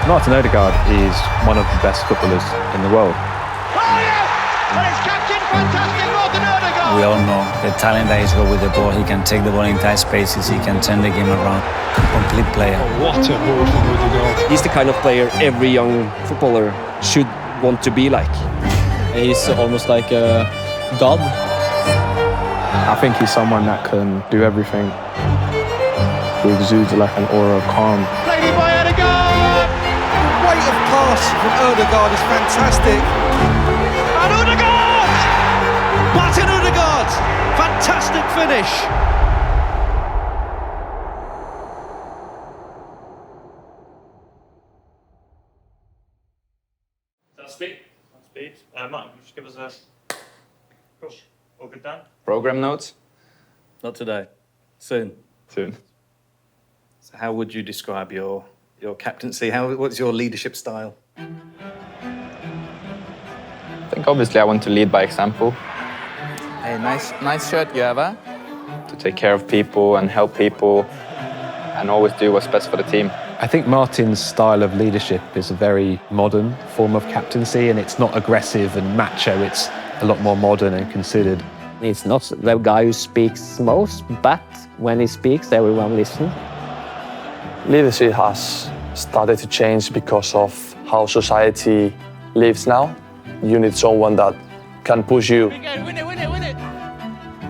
Martin Odegaard is one of the best footballers in the world. Oh yes! And it's captain, fantastic Martin Odegaard! We all know the talent that he's got with the ball. He can take the ball in tight spaces. He can turn the game around. Complete player. Oh, what a ball from Odegaard. He's the kind of player every young footballer should want to be like. He's almost like a god. I think he's someone that can do everything. He exudes like an aura of calm. Played in by Odegaard! Weight of pass from Odegaard is fantastic. And Odegaard! Martin Odegaard! Fantastic finish. Speed. Martin, just give us a... Cool. All good, Dan? Program notes? Not today. Soon. Soon. So how would you describe your captaincy? What's your leadership style? I think obviously I want to lead by example. Hey, nice shirt you have, huh? To take care of people and help people and always do what's best for the team. I think Martin's style of leadership is a very modern form of captaincy, and it's not aggressive and macho, it's a lot more modern and considered. He's not the guy who speaks most, but when he speaks, everyone listens. Leadership has started to change because of how society lives now. You need someone that can push you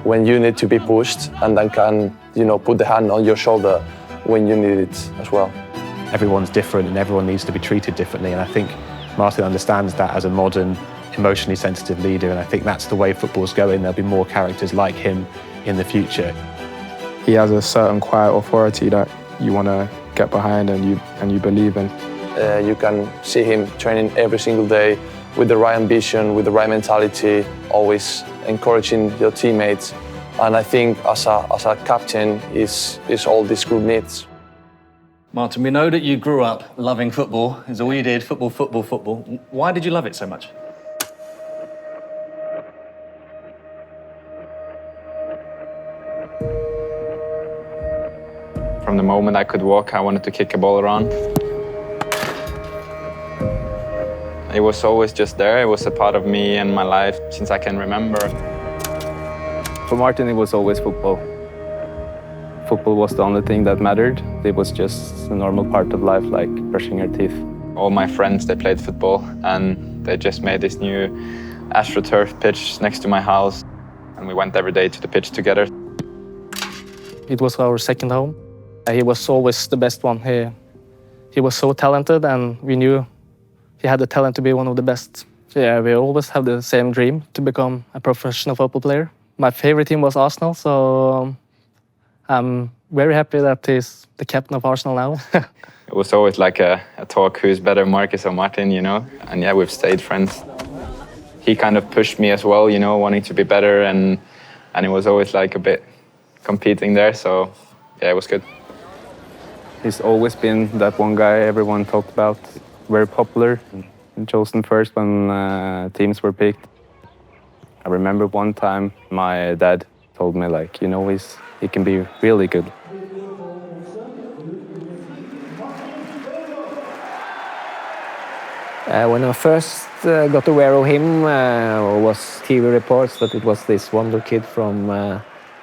when you need to be pushed, and then can, put the hand on your shoulder when you need it as well. Everyone's different and everyone needs to be treated differently, and I think Martin understands that as a modern, emotionally sensitive leader, and I think that's the way football's going. There'll be more characters like him in the future. He has a certain quiet authority that you want to get behind and you believe in. You can see him training every single day with the right ambition, with the right mentality, always encouraging your teammates. And I think as a captain is all this group needs. Martin, we know that you grew up loving football. It's all you did, football, football, football. Why did you love it so much? From the moment I could walk, I wanted to kick a ball around. It was always just there. It was a part of me and my life since I can remember. For Martin, it was always football. Football was the only thing that mattered. It was just a normal part of life, like brushing your teeth. All my friends, they played football, and they just made this new AstroTurf pitch next to my house, and we went every day to the pitch together. It was our second home. He was always the best one. He was so talented, and we knew he had the talent to be one of the best. Yeah, we always have the same dream to become a professional football player. My favorite team was Arsenal, so I'm very happy that he's the captain of Arsenal now. It was always like a talk, who's better, Marcus or Martin, And yeah, we've stayed friends. He kind of pushed me as well, wanting to be better, and it was always like a bit competing there, so yeah, it was good. He's always been that one guy everyone talked about, very popular, and chosen first when teams were picked. I remember one time my dad told me, he can be really good. When I first got aware of him, was TV reports that it was this wonder kid from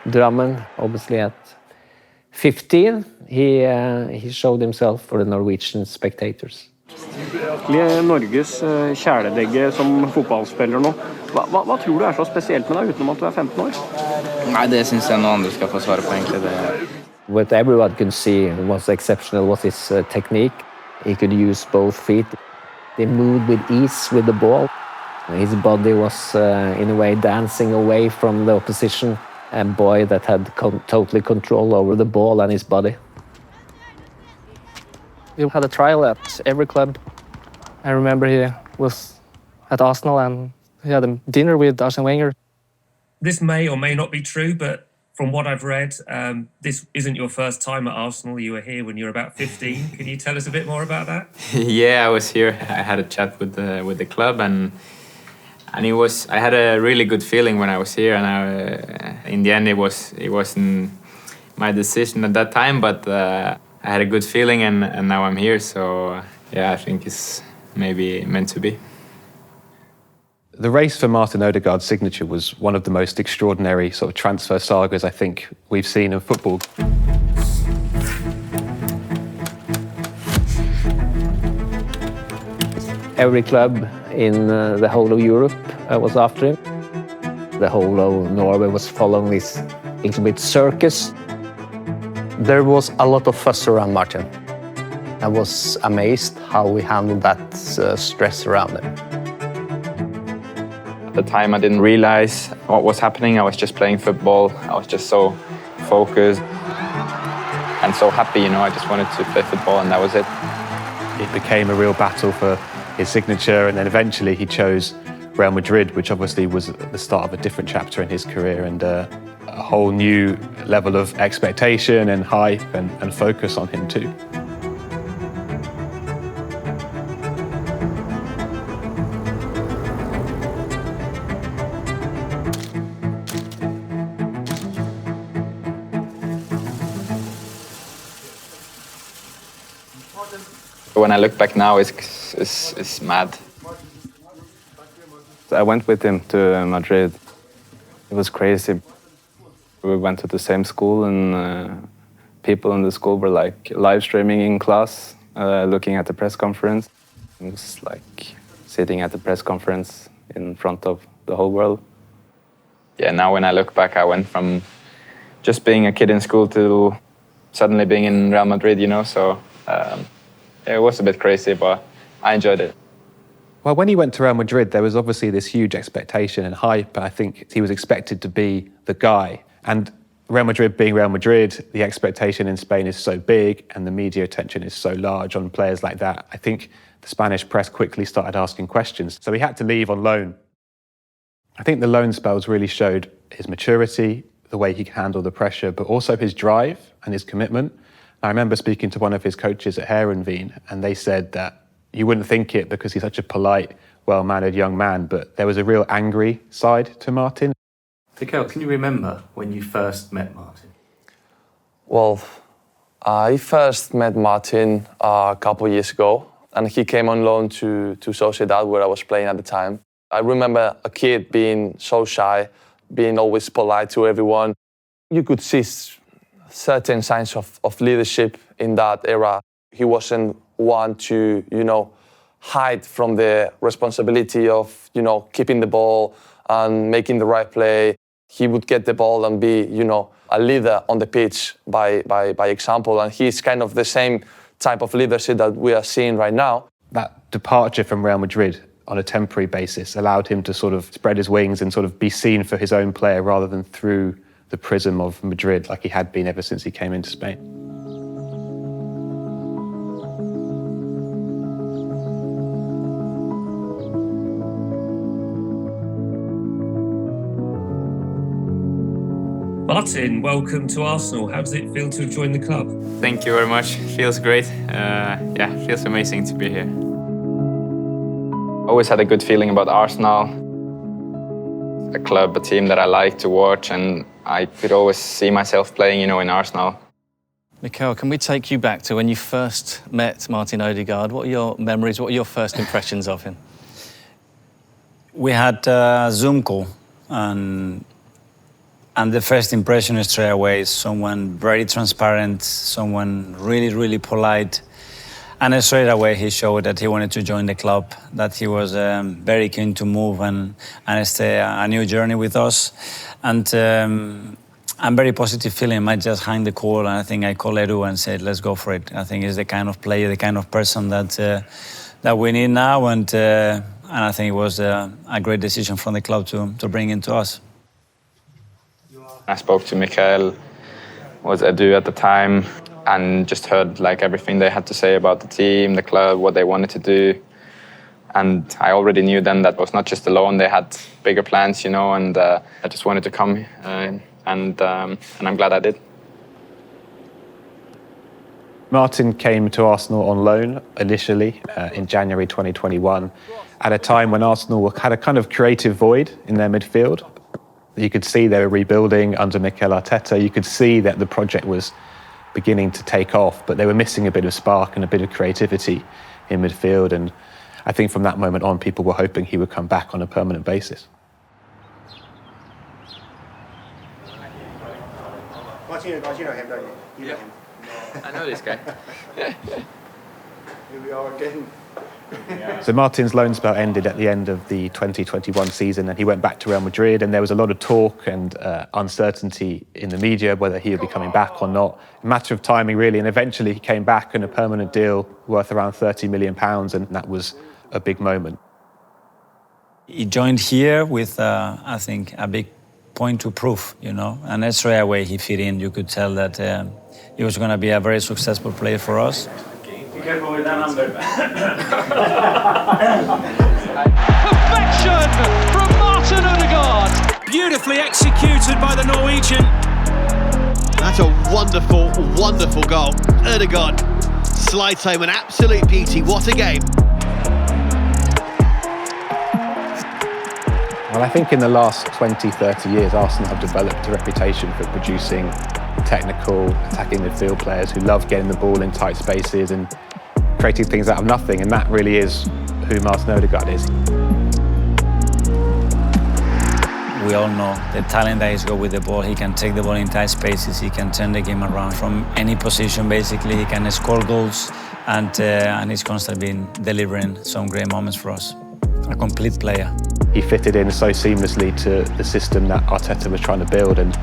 Drammen. Obviously at 15, he showed himself for the Norwegian spectators. Norges kjæledegge som fotballspiller nå. Hva tror du så spesielt med deg utenom at du 15 år? Nei, det synes jeg noen andre skal få svare på egentlig. What everyone could see was exceptional was his technique. He could use both feet. He moved with ease with the ball. His body was in a way dancing away from the opposition. A boy that had totally control over the ball and his body. We had a trial at every club. I remember he was at Arsenal and he had a dinner with Arsene Wenger. This may or may not be true, but from what I've read, this isn't your first time at Arsenal. You were here when you were about 15. Can you tell us a bit more about that? Yeah, I was here. I had a chat with the club, and I had a really good feeling when I was here. And in the end, it wasn't my decision at that time, but I had a good feeling, and now I'm here. So yeah, I think it's maybe meant to be. The race for Martin Odegaard's signature was one of the most extraordinary sort of transfer sagas I think we've seen in football. Every club in the whole of Europe was after him. The whole of Norway was following this little bit circus. There was a lot of fuss around Martin. I was amazed how we handled that stress around him. At the time I didn't realize what was happening. I was just playing football. I was just so focused and so happy, you know. I just wanted to play football and that was it. It became a real battle for his signature, and then eventually he chose Real Madrid, which obviously was the start of a different chapter in his career and a whole new level of expectation and hype and focus on him too. When I look back now, it's mad. I went with him to Madrid. It was crazy. We went to the same school and people in the school were like live streaming in class, looking at the press conference. It was like sitting at the press conference in front of the whole world. Yeah, now when I look back, I went from just being a kid in school to suddenly being in Real Madrid, you know, so it was a bit crazy, but I enjoyed it. Well, when he went to Real Madrid, there was obviously this huge expectation and hype. I think he was expected to be the guy. And Real Madrid being Real Madrid, the expectation in Spain is so big and the media attention is so large on players like that. I think the Spanish press quickly started asking questions. So he had to leave on loan. I think the loan spells really showed his maturity, the way he could handle the pressure, but also his drive and his commitment. I remember speaking to one of his coaches at Heerenveen, and they said that you wouldn't think it because he's such a polite, well-mannered young man, but there was a real angry side to Martin. Bukayo, can you remember when you first met Martin? Well, I first met Martin a couple of years ago, and he came on loan to Sociedad, where I was playing at the time. I remember a kid being so shy, being always polite to everyone. You could see certain signs of leadership in that era. He wasn't one to, hide from the responsibility of, keeping the ball and making the right play. He would get the ball and be, a leader on the pitch by example. And he's kind of the same type of leadership that we are seeing right now. That departure from Real Madrid on a temporary basis allowed him to sort of spread his wings and sort of be seen for his own player rather than through the prism of Madrid like he had been ever since he came into Spain. Martin, welcome to Arsenal. How does it feel to have joined the club? Thank you very much. Feels great. Feels amazing to be here. Always had a good feeling about Arsenal. A club, a team that I like to watch, and I could always see myself playing, in Arsenal. Bukayo, can we take you back to when you first met Martin Odegaard? What are your memories? What are your first impressions of him? We had a Zoom call, and the first impression straight away is someone very transparent, someone really, really polite. And straight away he showed that he wanted to join the club, that he was very keen to move and stay a new journey with us. And I'm very positive feeling. I just hung the call, and I think I called Edu and said, let's go for it. I think he's the kind of player, the kind of person that we need now. And I think it was a great decision from the club to bring him to us. I spoke to Mikael, was Edu at the time, and just heard everything they had to say about the team, the club, what they wanted to do. And I already knew then that was not just a loan, they had bigger plans, and I just wanted to come, and I'm glad I did. Martin came to Arsenal on loan initially in January 2021 at a time when Arsenal had a kind of creative void in their midfield. You could see they were rebuilding under Mikel Arteta. You could see that the project was beginning to take off, but they were missing a bit of spark and a bit of creativity. in midfield. And I think from that moment on, people were hoping he would come back on a permanent basis. You know him, don't you? You know him. I know this guy. Here we are again. So Martin's loan spell ended at the end of the 2021 season, and he went back to Real Madrid, and there was a lot of talk and uncertainty in the media whether he would be coming back or not. A matter of timing, really, and eventually he came back on a permanent deal worth around £30 million, and that was a big moment. He joined here with, I think, a big point to prove, you know, and straight away he fit in. You could tell that he was going to be a very successful player for us. Be careful with that number. Perfection from Martin Odegaard. Beautifully executed by the Norwegian. That's a wonderful, wonderful goal. Odegaard slides home an absolute beauty. What a game. Well, I think in the last 20, 30 years, Arsenal have developed a reputation for producing technical, attacking midfield players who love getting the ball in tight spaces and creating things out of nothing, and that really is who Martin Odegaard is. We all know the talent that he's got with the ball. He can take the ball in tight spaces, he can turn the game around from any position basically, he can score goals, and he's constantly been delivering some great moments for us. A complete player. He fitted in so seamlessly to the system that Arteta was trying to build, and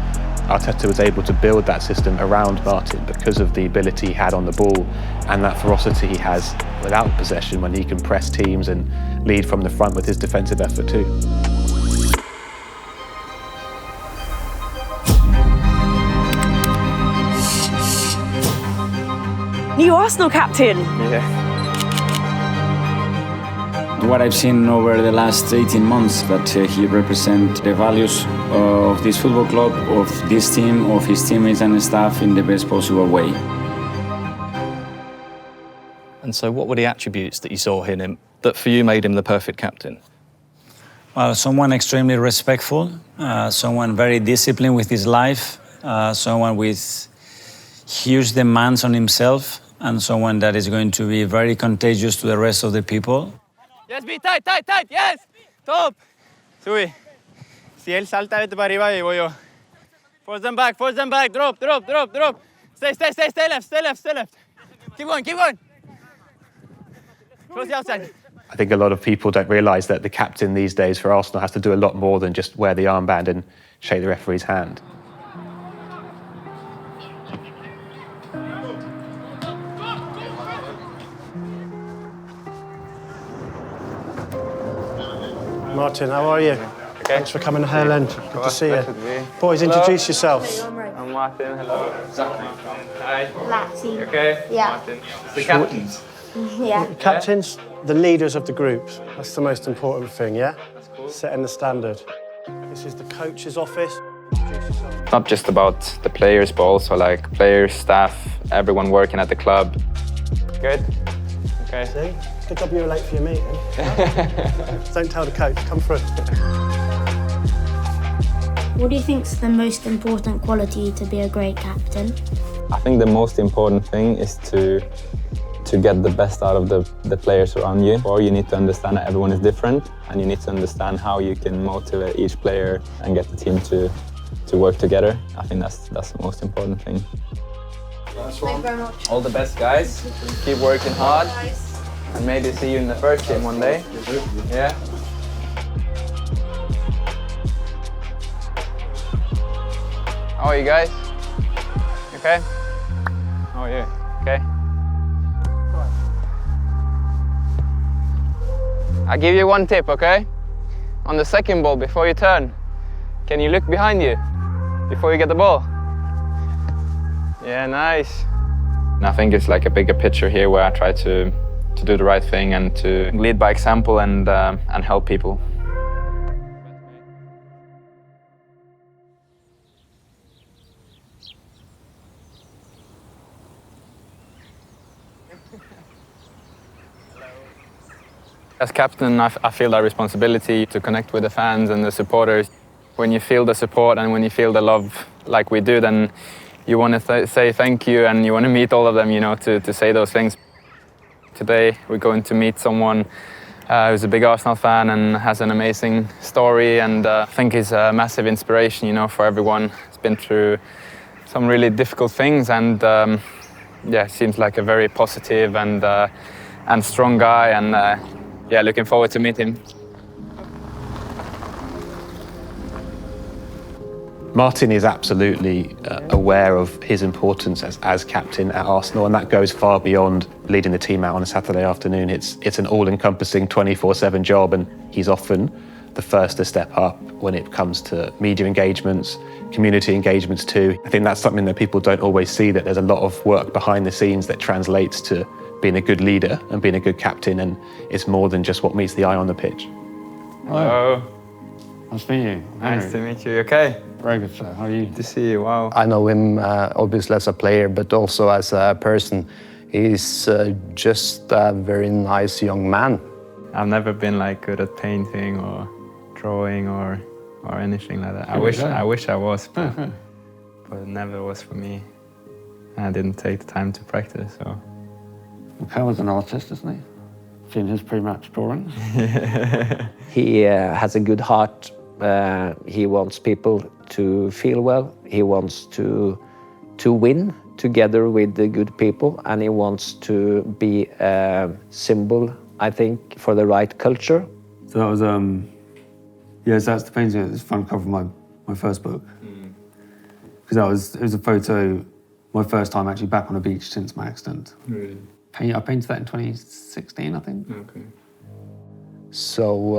Arteta was able to build that system around Martin because of the ability he had on the ball and that ferocity he has without possession when he can press teams and lead from the front with his defensive effort too. New Arsenal captain. Yeah. What I've seen over the last 18 months, that he represents the values of this football club, of this team, of his teammates and staff in the best possible way. And so what were the attributes that you saw in him that for you made him the perfect captain? Well, someone extremely respectful, someone very disciplined with his life, someone with huge demands on himself, and someone that is going to be very contagious to the rest of the people. Yes, be tight, tight, tight, yes! Top! Sube. Si él salta, vete para arriba y voy yo. Force them back, drop, drop, drop, drop. Stay left, stay left, stay left. Keep going, keep going. Close the outside. I think a lot of people don't realise that the captain these days for Arsenal has to do a lot more than just wear the armband and shake the referee's hand. Martin, how are you? Okay. Thanks for coming to Hale End. Good to see you. Boys, introduce yourselves. I'm Martin, hello. Hi. Maxi. Okay? Yeah. Martin. The captains. Yeah. Captains, the leaders of the group. That's the most important thing, yeah? That's cool. Setting the standard. This is the coach's office. Introduce yourself. Not just about the players, but also like players, staff, everyone working at the club. Good? Okay. See? Good job you were late for your meeting. Don't tell the coach, come through. What do you think's the most important quality to be a great captain? I think the most important thing is to get the best out of the players around you. Or you need to understand that everyone is different, and you need to understand how you can motivate each player and get the team to work together. I think that's the most important thing. Thank you very much. All the best, guys. Keep working hard. And maybe see you in the first game one day. Yeah? How are you guys? Okay? How are you? Okay? I'll give you one tip, okay? On the second ball, before you turn, can you look behind you before you get the ball? Yeah, nice. And I think it's like a bigger picture here where I try to do the right thing and to lead by example and help people. As captain, I feel that responsibility to connect with the fans and the supporters. When you feel the support and when you feel the love like we do, then you want to say thank you and you want to meet all of them, you know, to say those things. Today we're going to meet someone who's a big Arsenal fan and has an amazing story, and I think he's a massive inspiration, you know, for everyone. He's been through some really difficult things, and yeah, seems like a very positive and strong guy, and yeah, looking forward to meet him. Martin is absolutely aware of his importance as captain at Arsenal, and that goes far beyond leading the team out on a Saturday afternoon. It's an all-encompassing 24/7 job, and he's often the first to step up when it comes to media engagements, community engagements too. I think that's something that people don't always see, that there's a lot of work behind the scenes that translates to being a good leader and being a good captain, and it's more than just what meets the eye on the pitch. Hello. Nice to meet you. Nice to meet you. Okay. Very good, sir. How are you? Good to see you. Wow. I know him obviously as a player, but also as a person. He's just a very nice young man. I've never been like good at painting or drawing or anything like that. I wish I was, but it never was for me. I didn't take the time to practice, so. Bukayo was an artist, isn't he? Seen his pre-match drawings. He has a good heart. He wants people to feel well. He wants to win together with the good people, and he wants to be a symbol, I think, for the right culture. So that was yeah, so that's the painting. It's the front cover of my first book. Because it was a photo, my first time actually back on a beach since my accident. Really? I painted that in 2016, I think. Okay. So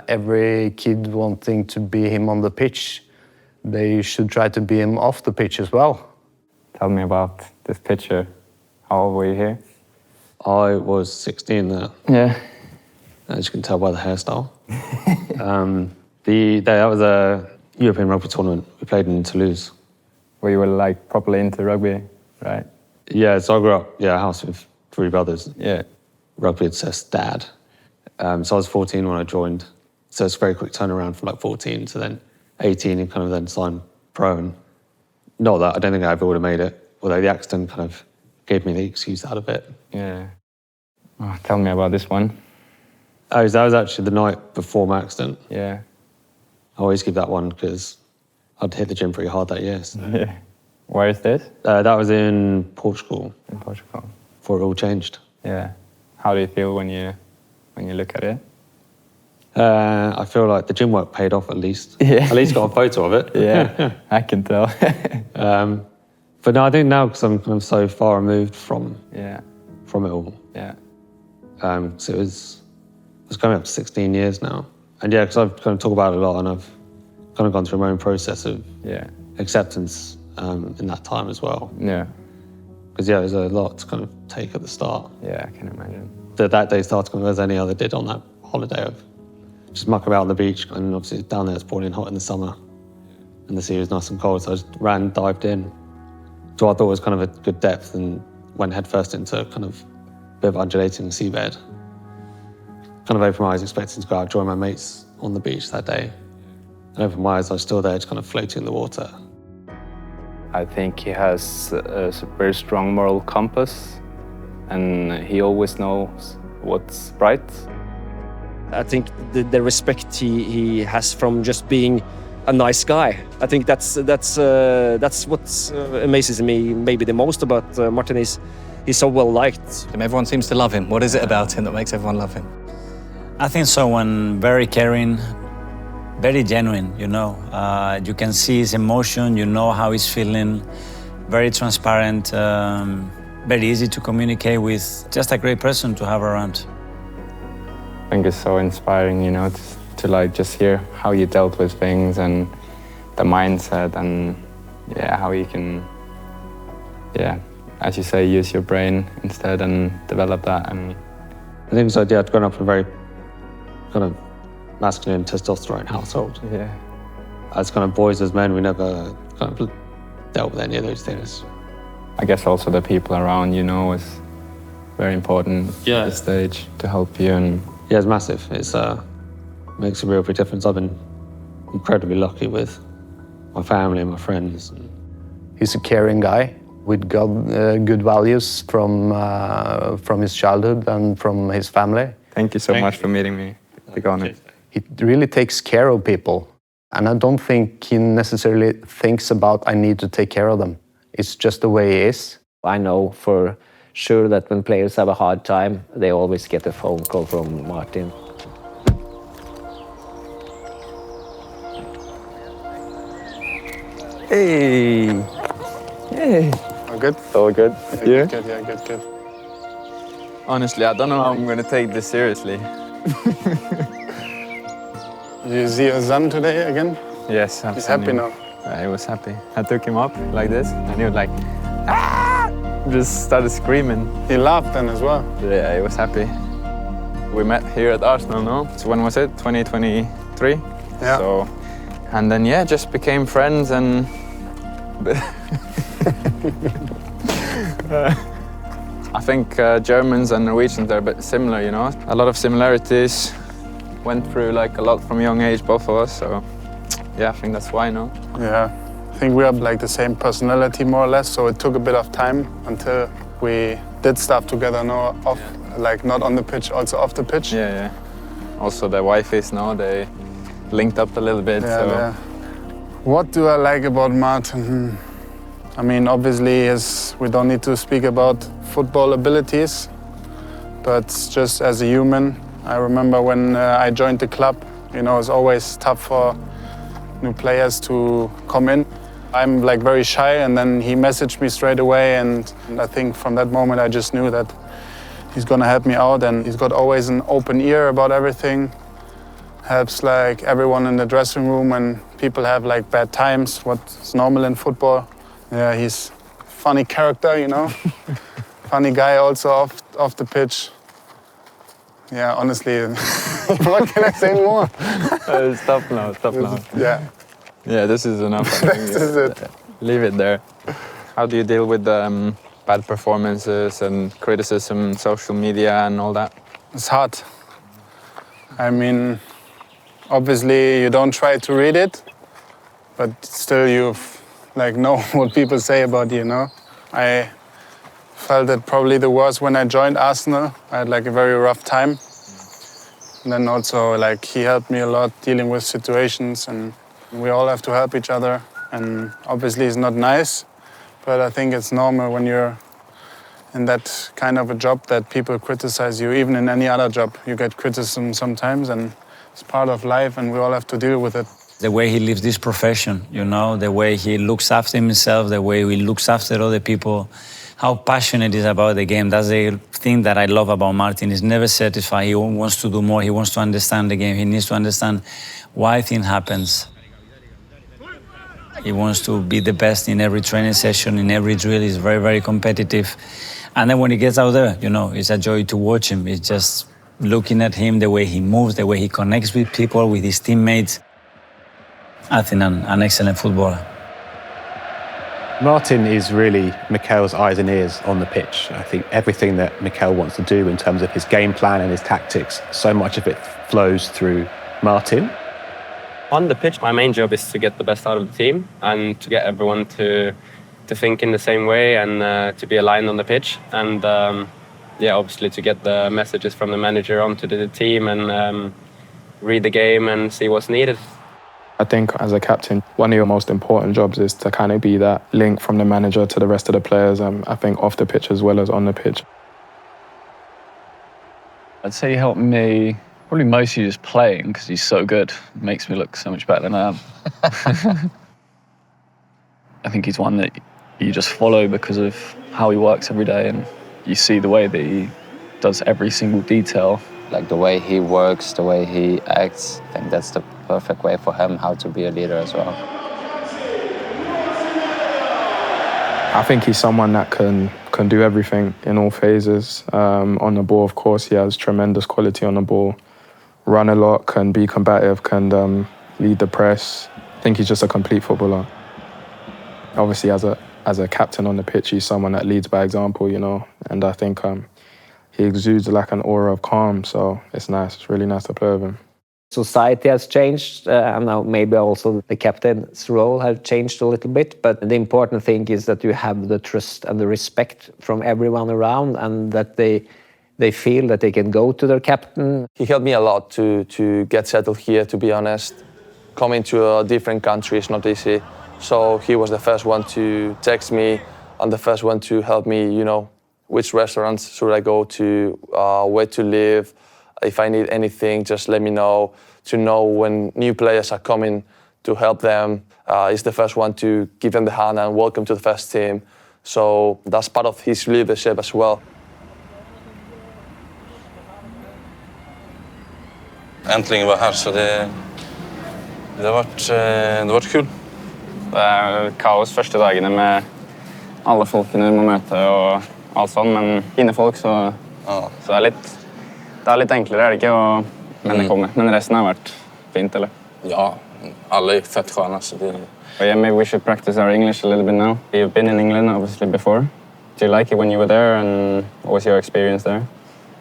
every kid wanting to be him on the pitch, they should try to be him off the pitch as well. Tell me about this picture. How old were you here? I was 16 there. Yeah. As you can tell by the hairstyle. That was a European rugby tournament. We played in Toulouse. Where you were like properly into rugby, right? Yeah, so I grew up, a house with 3 brothers. Yeah. Rugby obsessed dad. So I was 14 when I joined. So it's a very quick turnaround from like 14 to then 18 and kind of then signed pro. And not that I don't think I ever would have made it, although the accident kind of gave me the excuse out of it. Yeah. Oh, tell me about this one. Oh, that was actually the night before my accident. Yeah. I always give that one because I'd hit the gym pretty hard that year. So. Yeah. Where is this? That was in Portugal. In Portugal. Before it all changed. Yeah. How do you feel when you look at it? I feel like the gym work paid off at least. Yeah. At least got a photo of it. Yeah, I can tell. But no, I think now because I'm kind of so far removed from it all. Yeah. So it was coming up to 16 years now. And yeah, because I've kind of talked about it a lot, and I've kind of gone through my own process of acceptance in that time as well. Yeah. Because there's a lot to kind of take at the start. Yeah, I can imagine. That day started kind of as any other did on that holiday of just mucking about on the beach, and obviously down there it's boiling hot in the summer, and the sea was nice and cold, so I just dived in. So I thought it was kind of a good depth, and went headfirst into kind of a bit of undulating seabed. Kind of opened my eyes, expecting to go out join my mates on the beach that day. And opened my eyes, I was still there, just kind of floating in the water. I think he has a very strong moral compass, and he always knows what's right. I think the respect he has from just being a nice guy. I think that's what amazes me maybe the most about Martin. He's so well liked. Everyone seems to love him. What is it about him that makes everyone love him? I think someone very caring, very genuine, you know. You can see his emotion, you know how he's feeling, very transparent, very easy to communicate with, just a great person to have around. I think it's so inspiring, you know, to like just hear how you dealt with things and the mindset and how you can, as you say, use your brain instead and develop that. And I think so, I'd grown up in a very kind of masculine testosterone household. Yeah. As kind of boys, as men, we never kind of dealt with any of those things. I guess also the people around, you know, is very important at this stage to help you. And yeah, it's massive. It's makes a real big difference. I've been incredibly lucky with my family and my friends. He's a caring guy. with good values from his childhood and from his family. Thank you so much for meeting me. Big honor. He really takes care of people. And I don't think he necessarily thinks about, I need to take care of them. It's just the way he is. I know for sure that when players have a hard time, they always get a phone call from Martin. Hey! Hey! All good? All good. Yeah? Good. Honestly, I don't know how I'm going to take this seriously. Did you see your son today again? Yes, I'm He's happy now. He was happy. I took him up like this, and he was like, ah! Just started screaming. He laughed then as well. Yeah, he was happy. We met here at Arsenal, no? So when was it? 2023? Yeah. So, and then, yeah, just became friends and... I think Germans and Norwegians are a bit similar, you know? A lot of similarities. Went through like a lot from a young age, both of us, so yeah, I think that's why, no? Yeah, I think we have like the same personality more or less, so it took a bit of time until we did stuff together, no? Like not on the pitch, also off the pitch. Yeah. Also the wifeys, no? They linked up a little bit, so... Yeah. What do I like about Martin? I mean, obviously, we don't need to speak about football abilities, but just as a human, I remember when I joined the club, you know, it's always tough for new players to come in. I'm like very shy, and then he messaged me straight away, and I think from that moment I just knew that he's gonna help me out, and he's got always an open ear about everything. Helps like everyone in the dressing room when people have like bad times, what's normal in football. Yeah, he's a funny character, you know. Funny guy also off the pitch. Yeah, honestly, what can I say more? Stop now. Yeah. Yeah, this is enough. This is it. Leave it there. How do you deal with bad performances and criticism, social media and all that? It's hard. I mean, obviously you don't try to read it, but still you like know what people say about you, know? I felt it probably the worst when I joined Arsenal. I had like a very rough time. And then also like he helped me a lot dealing with situations, and we all have to help each other. And obviously it's not nice, but I think it's normal when you're in that kind of a job that people criticize you. Even in any other job, you get criticism sometimes, and it's part of life, and we all have to deal with it. The way he lives this profession, you know, the way he looks after himself, the way he looks after other people, how passionate he is about the game. That's the thing that I love about Martin. He's never satisfied. He wants to do more. He wants to understand the game. He needs to understand why things happens. He wants to be the best in every training session, in every drill. He's very, very competitive. And then when he gets out there, you know, it's a joy to watch him. It's just looking at him, the way he moves, the way he connects with people, with his teammates. I think an excellent footballer. Martin is really Mikel's eyes and ears on the pitch. I think everything that Mikel wants to do in terms of his game plan and his tactics, so much of it flows through Martin. On the pitch, my main job is to get the best out of the team and to get everyone to think in the same way and to be aligned on the pitch. And yeah, obviously to get the messages from the manager onto the team and read the game and see what's needed. I think as a captain, one of your most important jobs is to kind of be that link from the manager to the rest of the players, I think off the pitch as well as on the pitch. I'd say he helped me probably mostly just playing because he's so good. It makes me look so much better than I am. I think he's one that you just follow because of how he works every day, and you see the way that he does every single detail. Like the way he works, the way he acts, I think that's the perfect way for him how to be a leader as well. I think he's someone that can do everything in all phases. On the ball, of course, he has tremendous quality on the ball. Run a lot, can be combative, can lead the press. I think he's just a complete footballer. Obviously, as a captain on the pitch, he's someone that leads by example, you know, and I think he exudes like an aura of calm, so it's nice. It's really nice to play with him. Society has changed, and now maybe also the captain's role has changed a little bit. But the important thing is that you have the trust and the respect from everyone around, and that they feel that they can go to their captain. He helped me a lot to get settled here, to be honest. Coming to a different country is not easy. So he was the first one to text me and the first one to help me, you know, which restaurants should I go to, where to live. If I need anything, just let me know. To know when new players are coming, to help them. He's the first one to give them the hand and welcome to the first team. So that's part of his leadership as well. Äntligen var här, så det har varit kul. Det er kaos første dagene med alle folkene du må møte og alt sånt, men fine folk, så det er litt enklere, er det ikke? Men det kommer. Men resten har vært fint, eller? Ja, alla är fett sköna, så det... But yeah, maybe we should practice our English a little bit now. You've been in England, obviously, before. Do you like it when you were there, and what was your experience there?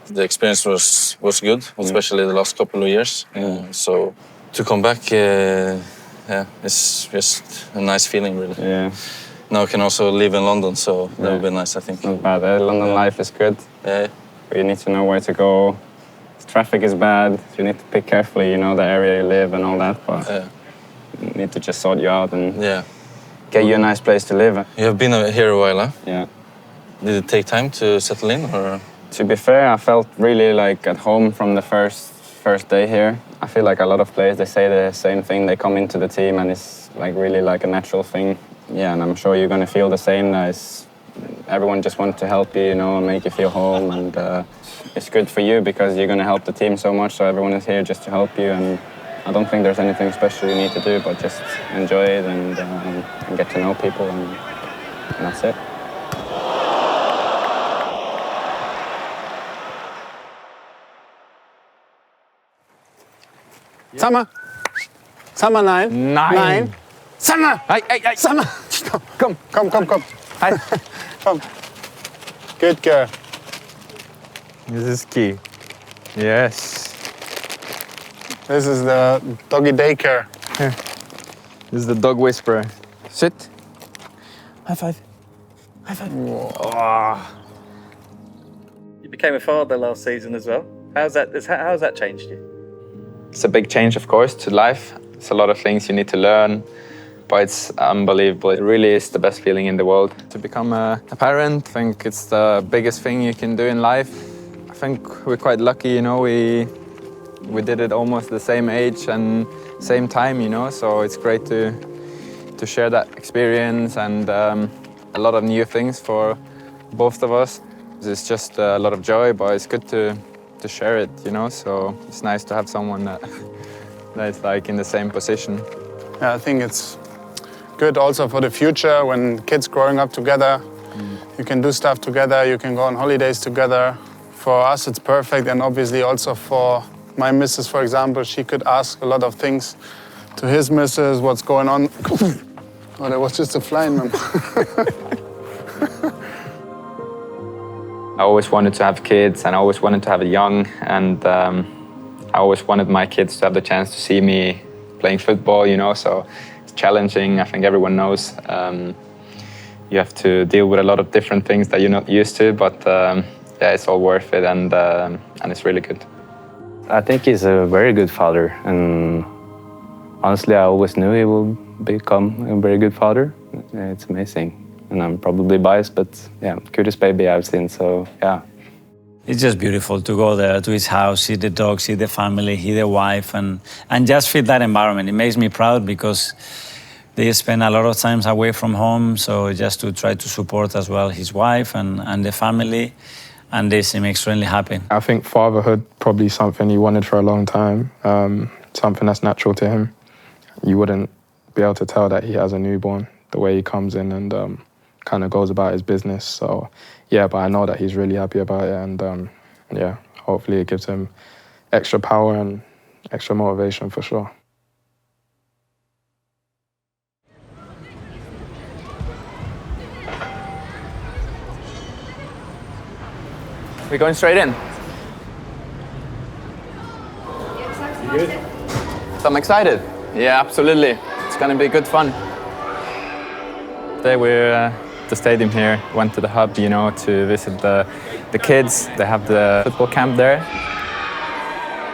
The experience was good, especially the last couple of years. So to come back, yeah, it's just a nice feeling, really. Yeah. Now I can also live in London, so that would be nice, I think. Not bad. London life is good. Yeah. But you need to know where to go. Traffic is bad. You need to pick carefully, you know, the area you live and all that. But you need to just sort you out and get you a nice place to live. You have been here a while, huh? Yeah. Did it take time to settle in, or? To be fair, I felt really like at home from the first day here. I feel like a lot of players, they say the same thing. They come into the team and it's like really like a natural thing. Yeah, and I'm sure you're going to feel the same. Everyone just wants to help you, you know, and make you feel home. And it's good for you because you're going to help the team so much. So everyone is here just to help you. And I don't think there's anything special you need to do, but just enjoy it and get to know people, and that's it. Summer 9. 9. Summer! Hey. Summer! Come. Hi. Come. Good girl. This is key. Yes. This is the doggy daycare. This is the dog whisperer. Sit. High five. High five. Oh. You became a father last season as well. How's that changed you? It's a big change, of course, to life. It's a lot of things you need to learn, but it's unbelievable. It really is the best feeling in the world. To become a parent, I think it's the biggest thing you can do in life. I think we're quite lucky, you know, we did it almost the same age and same time, you know, so it's great to share that experience and a lot of new things for both of us. It's just a lot of joy, but it's good to share it, you know, so it's nice to have someone that's like in the same position. Yeah, I think it's good also for the future when kids growing up together. You can do stuff together, you can go on holidays together. For us, it's perfect, and obviously also for my missus, for example, she could ask a lot of things to his missus, what's going on. Oh, that was just a flying man. I always wanted to have kids, and I always wanted to have it young, and I always wanted my kids to have the chance to see me playing football, you know, so it's challenging. I think everyone knows. You have to deal with a lot of different things that you're not used to, but yeah, it's all worth it, and it's really good. I think he's a very good father, and honestly, I always knew he will become a very good father. It's amazing. And I'm probably biased, but yeah, cutest baby I've seen, so yeah. It's just beautiful to go there to his house, see the dog, see the family, see the wife, and just feel that environment. It makes me proud because they spend a lot of times away from home, so just to try to support as well his wife and the family, and this makes me extremely happy. I think fatherhood probably something he wanted for a long time, something that's natural to him. You wouldn't be able to tell that he has a newborn, the way he comes in and kind of goes about his business. So yeah, but I know that he's really happy about it, and yeah, hopefully it gives him extra power and extra motivation for sure. We're going straight in. Good. So I'm excited. Yeah, absolutely. It's going to be good fun. Today we're at the stadium here. Went to the hub, you know, to visit the kids. They have the football camp there.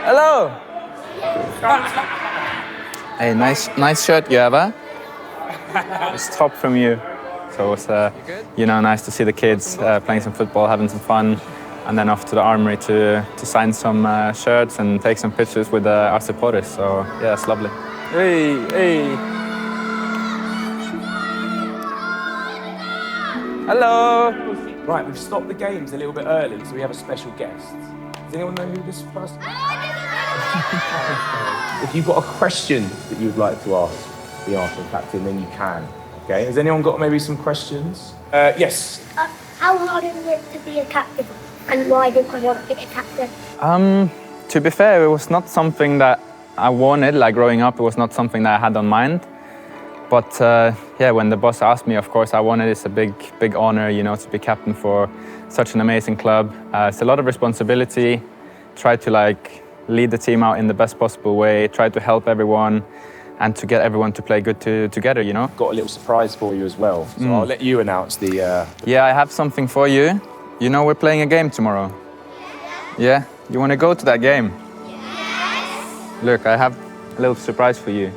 Hello. Hey, nice shirt you have, huh? It's top from you. So it was, you know, nice to see the kids playing some football, having some fun, and then off to the armory to sign some shirts and take some pictures with our supporters. So yeah, it's lovely. Hey, hey. Hello. Right, we've stopped the games a little bit early, so we have a special guest. Does anyone know who this person is? If you've got a question that you'd like to ask the Arsenal captain, then you can. Okay, has anyone got maybe some questions? Yes. How hard is it to be a captain, and why did you want to be a captain? To be fair, it was not something that I wanted, like growing up, it was not something that I had on mind. But yeah, when the boss asked me, of course, I wanted. It's a big honor, you know, to be captain for such an amazing club. It's a lot of responsibility. Try to like lead the team out in the best possible way. Try to help everyone, and to get everyone to play good together, you know. Got a little surprise for you as well, so I'll let you announce the. Yeah, I have something for you. You know, we're playing a game tomorrow. Yeah, you want to go to that game? Yes. Look, I have a little surprise for you.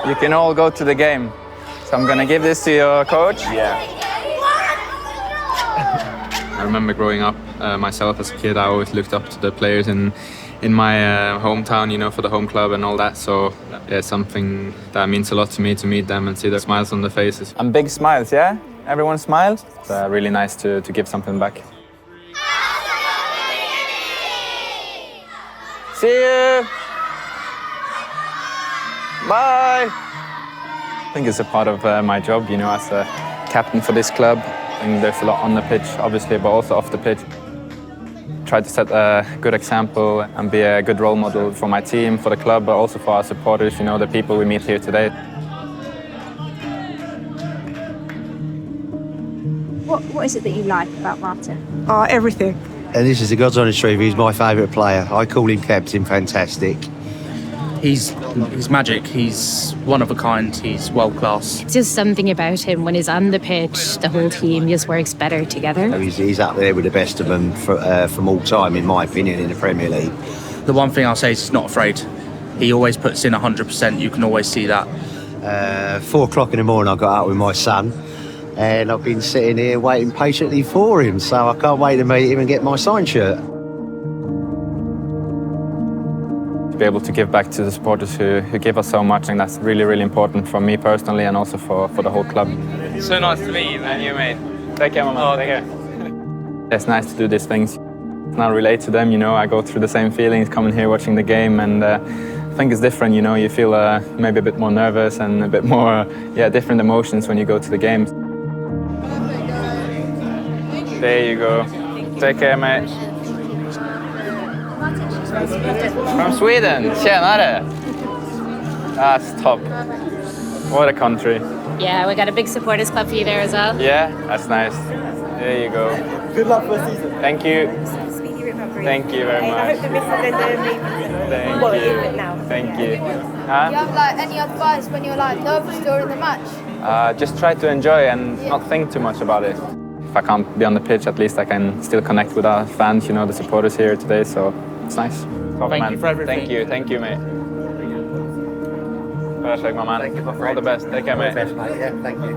You can all go to the game. So I'm gonna give this to your coach. Yeah. I remember growing up myself as a kid, I always looked up to the players in my hometown, you know, for the home club and all that. So yeah, something that means a lot to me to meet them and see their smiles on their faces. And big smiles, yeah? Everyone smiles? It's really nice to give something back. See you! Bye! I think it's a part of my job, you know, as a captain for this club. I think there's a lot on the pitch, obviously, but also off the pitch. Try to set a good example and be a good role model for my team, for the club, but also for our supporters, you know, the people we meet here today. What is it that you like about Martin? Oh, everything. And this is the God's honest truth, he's my favourite player. I call him Captain Fantastic. He's magic, he's one of a kind, he's world class. Just something about him when he's on the pitch, the whole team just works better together. He's up there with the best of them from all time, in my opinion, in the Premier League. The one thing I'll say is he's not afraid. He always puts in 100%, you can always see that. 4 o'clock in the morning I got out with my son and I've been sitting here waiting patiently for him, so I can't wait to meet him and get my signed shirt. Be able to give back to the supporters who give us so much, and that's really, really important for me personally and also for the whole club. So nice to meet you, man. You mate. Take care, Mama. Take care. It's nice to do these things. And I relate to them, you know, I go through the same feelings coming here watching the game, and I think it's different, you know, you feel maybe a bit more nervous and a bit more, different emotions when you go to the games. There you go. Take care, mate. From Sweden, tjenare! That's top. What a country. Yeah, we got a big supporters club for you there as well. Yeah, that's nice. There you go. Good luck for the season. Thank you. Thank you very much. I hope the missus Thank you. Do you have like any advice when you're like nervous during the match? Just try to enjoy and not think too much about it. If I can't be on the pitch, at least I can still connect with our fans, you know, the supporters here today, so it's nice. Thank you for everything. Thank you, mate. Perfect, my man. Thank you, all the best. Take care, mate. Yeah, thank you.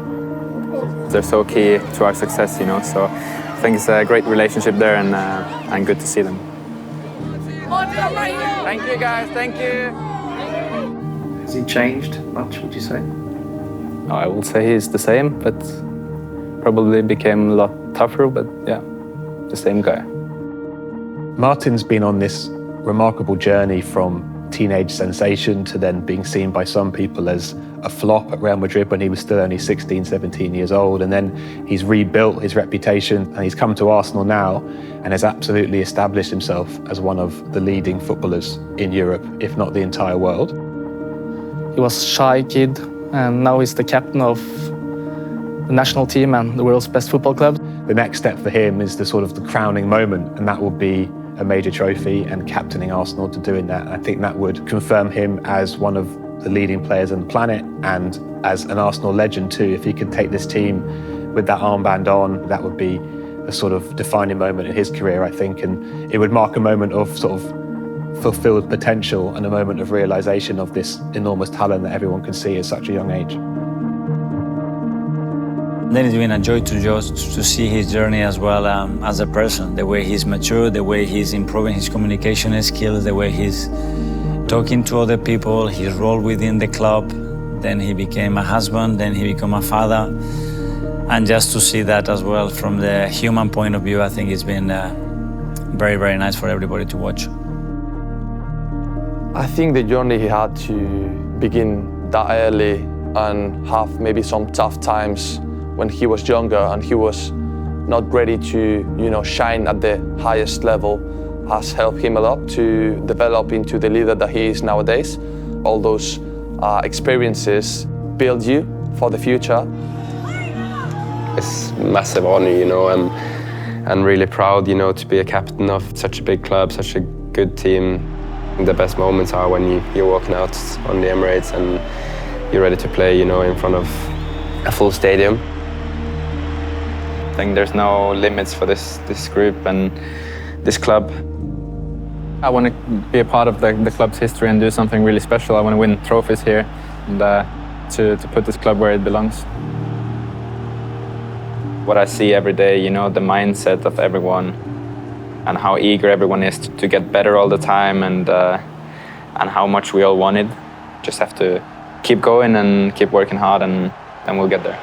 They're so key to our success, you know, so I think it's a great relationship there and good to see them. Thank you, guys. Thank you. Has he changed much, would you say? I will say he's the same, but probably became a lot tougher, but yeah, the same guy. Martin's been on this remarkable journey from teenage sensation to then being seen by some people as a flop at Real Madrid when he was still only 16, 17 years old. And then he's rebuilt his reputation and he's come to Arsenal now and has absolutely established himself as one of the leading footballers in Europe, if not the entire world. He was a shy kid and now he's the captain of the national team and the world's best football club. The next step for him is the crowning moment, and that will be a major trophy and captaining Arsenal to doing that. I think that would confirm him as one of the leading players on the planet and as an Arsenal legend too. If he can take this team with that armband on, that would be a sort of defining moment in his career, I think, and it would mark a moment of sort of fulfilled potential and a moment of realisation of this enormous talent that everyone can see at such a young age. Then it's been a joy to see his journey as well as a person, the way he's matured, the way he's improving his communication skills, the way he's talking to other people, his role within the club. Then he became a husband, then he became a father. And just to see that as well from the human point of view, I think it's been very, very nice for everybody to watch. I think the journey he had to begin that early and have maybe some tough times when he was younger and he was not ready to, shine at the highest level has helped him a lot to develop into the leader that he is nowadays. All those experiences build you for the future. It's a massive honor, and really proud, to be a captain of such a big club, such a good team. The best moments are when you're walking out on the Emirates and you're ready to play, in front of a full stadium. I think there's no limits for this group and this club. I want to be a part of the club's history and do something really special. I want to win trophies here and to put this club where it belongs. What I see every day, the mindset of everyone and how eager everyone is to get better all the time and how much we all want it. Just have to keep going and keep working hard and then we'll get there.